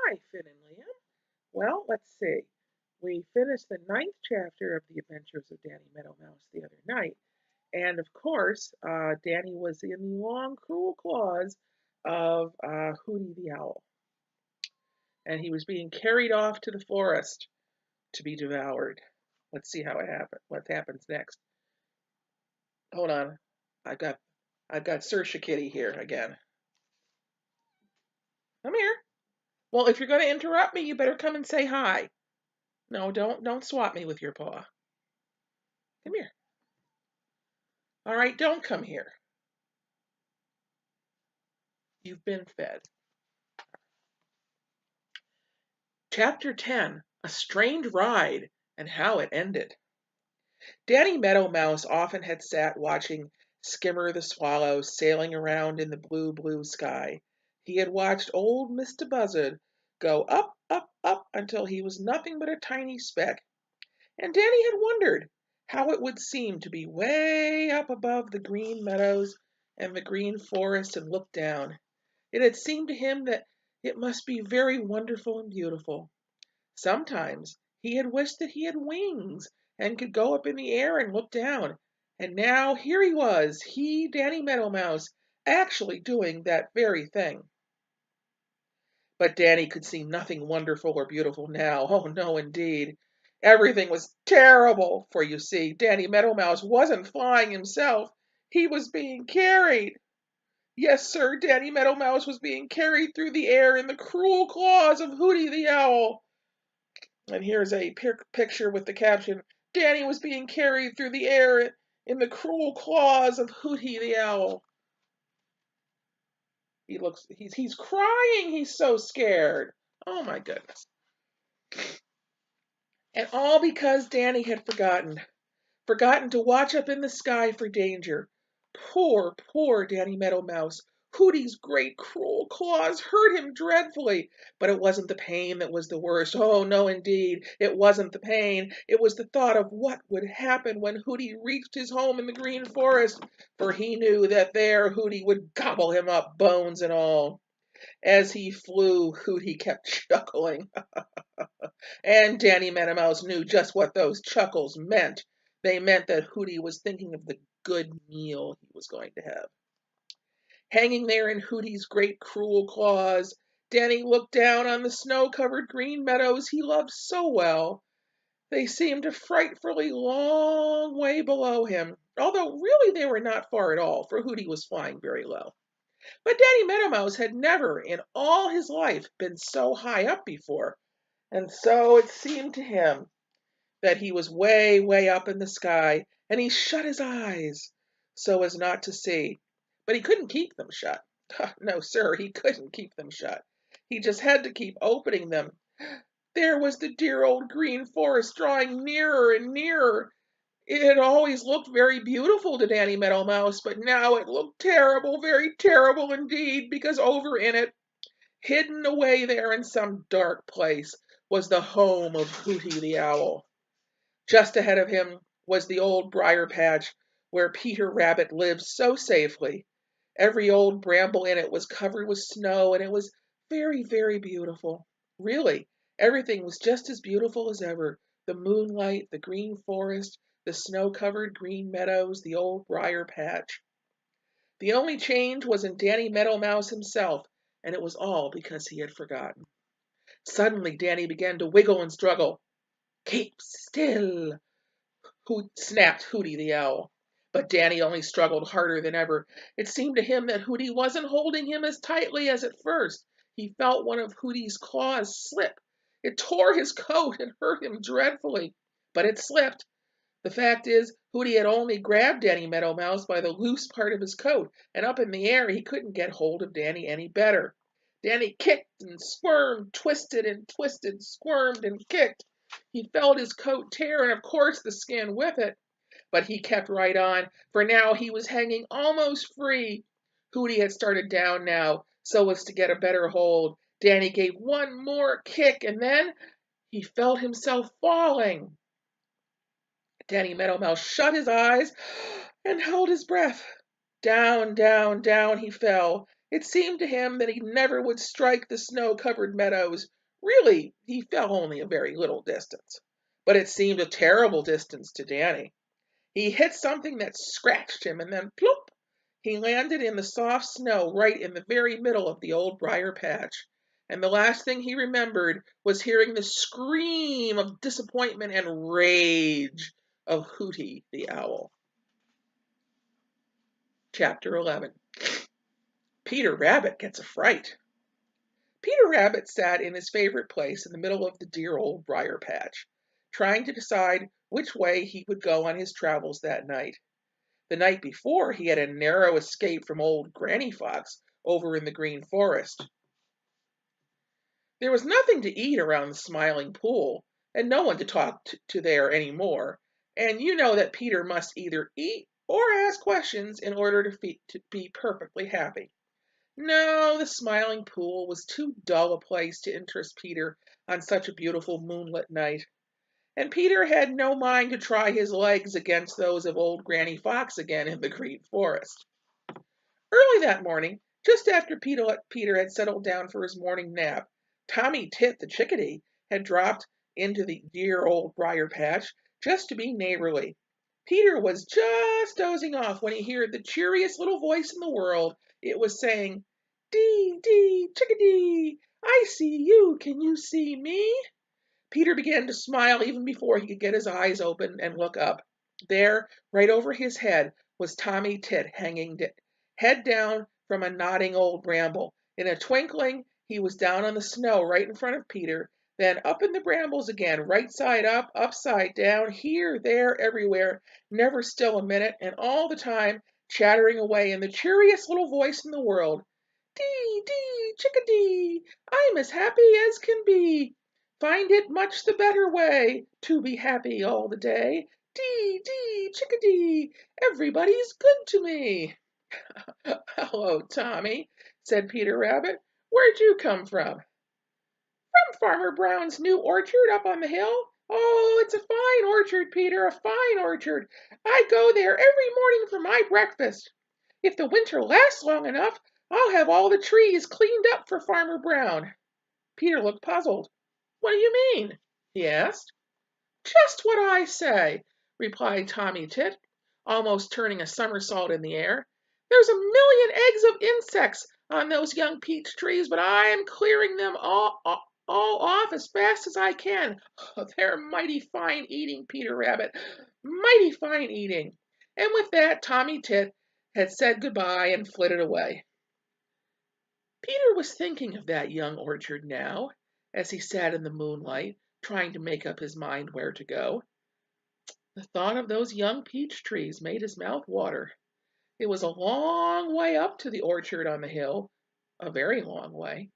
Hi, Finn and Liam. Well, let's see. We finished the ninth chapter of The Adventures of Danny Meadow Mouse the other night. And of course, Danny was in the long, cruel claws of Hooty the Owl. And he was being carried off to the forest to be devoured. Let's see how it happens. What happens next? Hold on. I've got I've got Saoirse Kitty here again. Come here. Well, if you're going to interrupt me, you better come and say hi. No, don't swat me with your paw. Come here. All right, don't come here. You've been fed. Chapter 10, A Strange Ride and How It Ended. Danny Meadow Mouse often had sat watching Skimmer the Swallow sailing around in the blue, blue sky. He had watched old Mr. Buzzard go up, up, up until he was nothing but a tiny speck. And Danny had wondered how it would seem to be way up above the green meadows and the green forest and look down. It had seemed to him that it must be very wonderful and beautiful. Sometimes he had wished that he had wings and could go up in the air and look down. And now here he was, he, Danny Meadow Mouse, actually doing that very thing. But Danny could see nothing wonderful or beautiful now. Oh, no, indeed. Everything was terrible, for you see, Danny Meadow Mouse wasn't flying himself. He was being carried. Yes, sir, Danny Meadow Mouse was being carried through the air in the cruel claws of Hooty the Owl. And here's a picture with the caption, Danny was being carried through the air in the cruel claws of Hooty the Owl. He's crying, he's so scared. Oh my goodness. And all because Danny had forgotten to watch up in the sky for danger. Poor, poor Danny Meadow Mouse. Hooty's great cruel claws hurt him dreadfully, but it wasn't the pain that was the worst. Oh, no, indeed, it wasn't the pain. It was the thought of what would happen when Hooty reached his home in the green forest, for he knew that there Hooty would gobble him up, bones and all. As he flew, Hooty kept chuckling. And Danny Meadow Mouse knew just what those chuckles meant. They meant that Hooty was thinking of the good meal he was going to have. Hanging there in Hooty's great cruel claws, Danny looked down on the snow-covered green meadows he loved so well. They seemed a frightfully long way below him, although really they were not far at all, for Hooty was flying very low. But Danny Meadow Mouse had never in all his life been so high up before, and so it seemed to him that he was way, way up in the sky, and he shut his eyes so as not to see. But he couldn't keep them shut. No, sir, he couldn't keep them shut. He just had to keep opening them. There was the dear old green forest drawing nearer and nearer. It had always looked very beautiful to Danny Meadow Mouse, but now it looked terrible, very terrible indeed, because over in it, hidden away there in some dark place, was the home of Hooty the Owl. Just ahead of him was the old briar patch where Peter Rabbit lived so safely. Every old bramble in it was covered with snow, and it was very, very beautiful. Really, everything was just as beautiful as ever. The moonlight, the green forest, the snow-covered green meadows, the old briar patch. The only change was in Danny Meadow Mouse himself, and it was all because he had forgotten. Suddenly Danny began to wiggle and struggle. "Keep still!" snapped Hooty the Owl. But Danny only struggled harder than ever. It seemed to him that Hooty wasn't holding him as tightly as at first. He felt one of Hooty's claws slip. It tore his coat and hurt him dreadfully, but it slipped. The fact is, Hooty had only grabbed Danny Meadow Mouse by the loose part of his coat, and up in the air he couldn't get hold of Danny any better. Danny kicked and squirmed, twisted, squirmed and kicked. He felt his coat tear, and of course the skin with it. But he kept right on, for now he was hanging almost free. Hooty had started down now, so as to get a better hold. Danny gave one more kick, and then he felt himself falling. Danny Meadow Mouse shut his eyes and held his breath. Down, down, down he fell, It seemed to him that he never would strike the snow-covered meadows. Really, he fell only a very little distance, but it seemed a terrible distance to Danny. He hit something that scratched him, and then plop! He landed in the soft snow right in the very middle of the old briar patch. And the last thing he remembered was hearing the scream of disappointment and rage of Hooty the Owl. Chapter 11. Peter Rabbit Gets a Fright. Peter Rabbit sat in his favorite place in the middle of the dear old briar patch, trying to decide which way he would go on his travels that night. The night before, he had a narrow escape from old Granny Fox over in the Green Forest. There was nothing to eat around the Smiling Pool, and no one to talk to there any more, and you know that Peter must either eat or ask questions in order to be perfectly happy. No, the Smiling Pool was too dull a place to interest Peter on such a beautiful moonlit night, and Peter had no mind to try his legs against those of old Granny Fox again in the Green Forest. Early that morning, just after Peter had settled down for his morning nap, Tommy Tit the chickadee had dropped into the dear old briar patch just to be neighborly. Peter was just dozing off when he heard the cheeriest little voice in the world. It was saying, "Dee, dee, chickadee, I see you. Can you see me?" Peter began to smile even before he could get his eyes open and look up. There, right over his head, was Tommy Tit hanging head down from a nodding old bramble. In a twinkling, he was down on the snow right in front of Peter, then up in the brambles again, right side up, upside down, here, there, everywhere, never still a minute, and all the time chattering away in the cheeriest little voice in the world. "Dee, dee, chickadee, I'm as happy as can be. Find it much the better way to be happy all the day. Dee, dee, chickadee, everybody's good to me." "Hello, Tommy," said Peter Rabbit. "Where'd you come from?" "From Farmer Brown's new orchard up on the hill. Oh, it's a fine orchard, Peter, a fine orchard. I go there every morning for my breakfast. If the winter lasts long enough, I'll have all the trees cleaned up for Farmer Brown." Peter looked puzzled. "What do you mean?" he asked. "Just what I say," replied Tommy Tit, almost turning a somersault in the air. "There's a million eggs of insects on those young peach trees, but I am clearing them all off as fast as I can. They're mighty fine eating, Peter Rabbit, mighty fine eating." And with that, Tommy Tit had said goodbye and flitted away. Peter was thinking of that young orchard now, as he sat in the moonlight, trying to make up his mind where to go. The thought of those young peach trees made his mouth water. It was a long way up to the orchard on the hill, a very long way,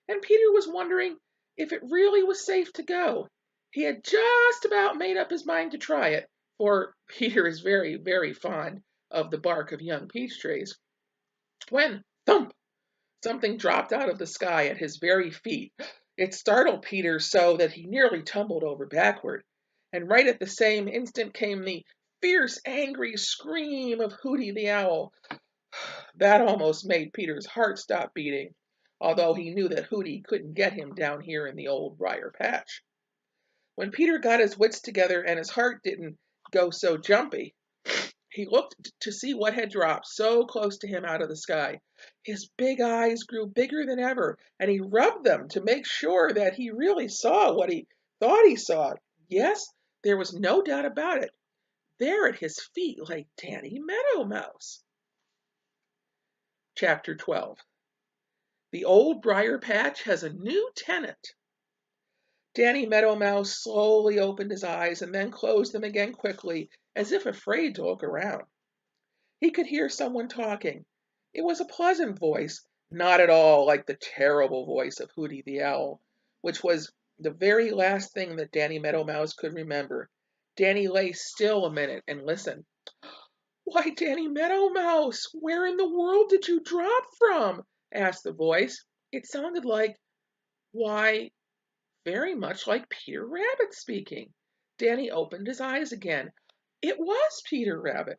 and Peter was wondering if it really was safe to go. He had just about made up his mind to try it, for Peter is very, very fond of the bark of young peach trees, when thump! Something dropped out of the sky at his very feet. It startled Peter so that he nearly tumbled over backward, and right at the same instant came the fierce, angry scream of Hooty the Owl. That almost made Peter's heart stop beating, although he knew that Hooty couldn't get him down here in the old briar patch. When Peter got his wits together and his heart didn't go so jumpy, he looked to see what had dropped so close to him out of the sky. His big eyes grew bigger than ever, and he rubbed them to make sure that he really saw what he thought he saw. Yes, there was no doubt about it. There at his feet lay Danny Meadow Mouse. Chapter 12. The Old Briar Patch Has a New Tenant. Danny Meadow Mouse slowly opened his eyes and then closed them again quickly, as if afraid to look around. He could hear someone talking. It was a pleasant voice, not at all like the terrible voice of Hooty the Owl, which was the very last thing that Danny Meadow Mouse could remember. Danny lay still a minute and listened. "Why, Danny Meadow Mouse, where in the world did you drop from?" asked the voice. It sounded like, why, very much like Peter Rabbit speaking. Danny opened his eyes again. It was Peter Rabbit.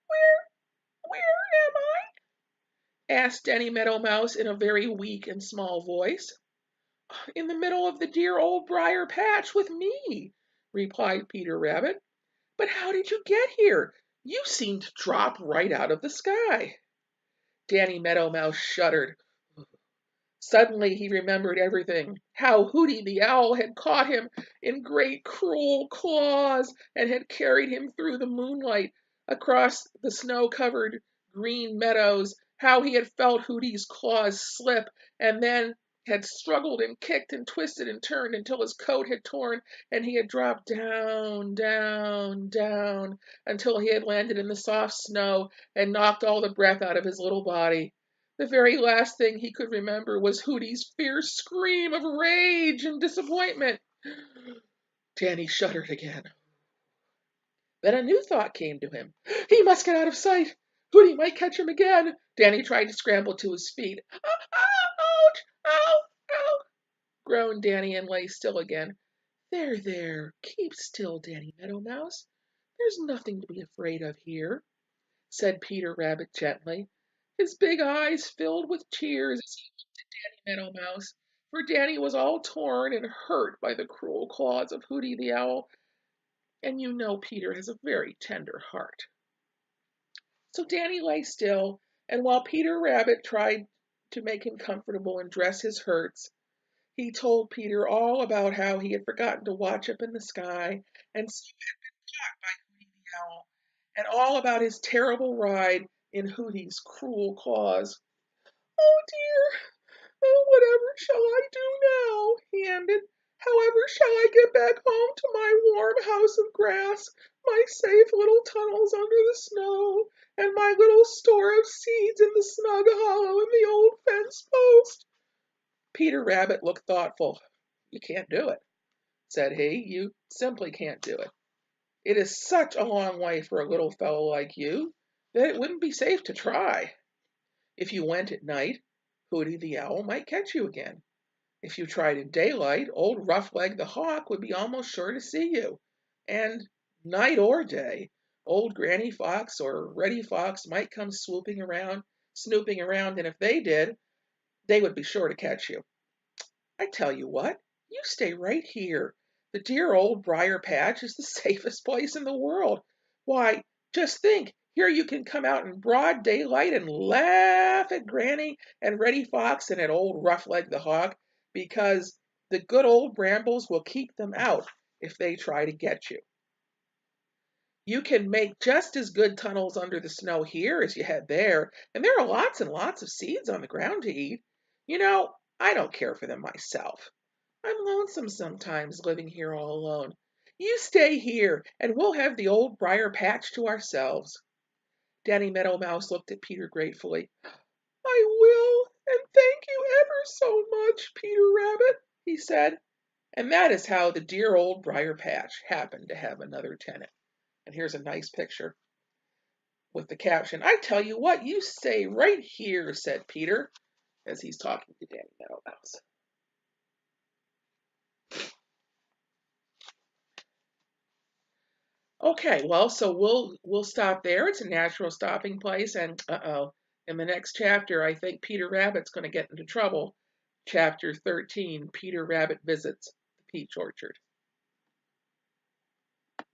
"Where am I?" asked Danny Meadow Mouse in a very weak and small voice. In the middle of the dear old briar patch with me, replied Peter Rabbit. But how did you get here? You seemed to drop right out of the sky. Danny Meadow Mouse shuddered. Suddenly he remembered everything, how Hooty the Owl had caught him in great cruel claws and had carried him through the moonlight across the snow-covered green meadows, how he had felt Hooty's claws slip and then had struggled and kicked and twisted and turned until his coat had torn and he had dropped down, down, down until he had landed in the soft snow and knocked all the breath out of his little body. The very last thing he could remember was Hooty's fierce scream of rage and disappointment. Danny shuddered again. Then a new thought came to him. He must get out of sight. Hooty might catch him again. Danny tried to scramble to his feet. Ouch! Ow! Ow! Groaned Danny and lay still again. There, there. Keep still, Danny Meadow Mouse. There's nothing to be afraid of here, said Peter Rabbit gently. His big eyes filled with tears as he looked at Danny Meadow Mouse, for Danny was all torn and hurt by the cruel claws of Hooty the Owl, and you know Peter has a very tender heart. So Danny lay still, and while Peter Rabbit tried to make him comfortable and dress his hurts, he told Peter all about how he had forgotten to watch up in the sky and so had been caught by Hooty the Owl, and all about his terrible ride in Hooty's cruel claws. Oh dear, oh, whatever shall I do now? He ended. However shall I get back home to my warm house of grass, my safe little tunnels under the snow, and my little store of seeds in the snug hollow in the old fence post? Peter Rabbit looked thoughtful. You can't do it, said he. You simply can't do it. It is such a long way for a little fellow like you that it wouldn't be safe to try. If you went at night, Hooty the Owl might catch you again. If you tried in daylight, old Roughleg the Hawk would be almost sure to see you. And night or day, old Granny Fox or Reddy Fox might come snooping around, and if they did, they would be sure to catch you. I tell you what, you stay right here. The dear old briar patch is the safest place in the world. Why, just think, here you can come out in broad daylight and laugh at Granny and Reddy Fox and at old Roughleg the Hawk, because the good old brambles will keep them out if they try to get you. You can make just as good tunnels under the snow here as you had there, and there are lots and lots of seeds on the ground to eat. You know, I don't care for them myself. I'm lonesome sometimes living here all alone. You stay here, and we'll have the old briar patch to ourselves. Danny Meadow Mouse looked at Peter gratefully. I will, and thank you ever so much, Peter Rabbit, he said. And that is how the dear old briar patch happened to have another tenant. And here's a nice picture with the caption, I tell you what, you stay right here, said Peter, as he's talking to Danny Meadow Mouse. Okay, well, so we'll stop there. It's a natural stopping place, and in the next chapter, I think Peter Rabbit's going to get into trouble. Chapter 13, Peter Rabbit visits the peach orchard.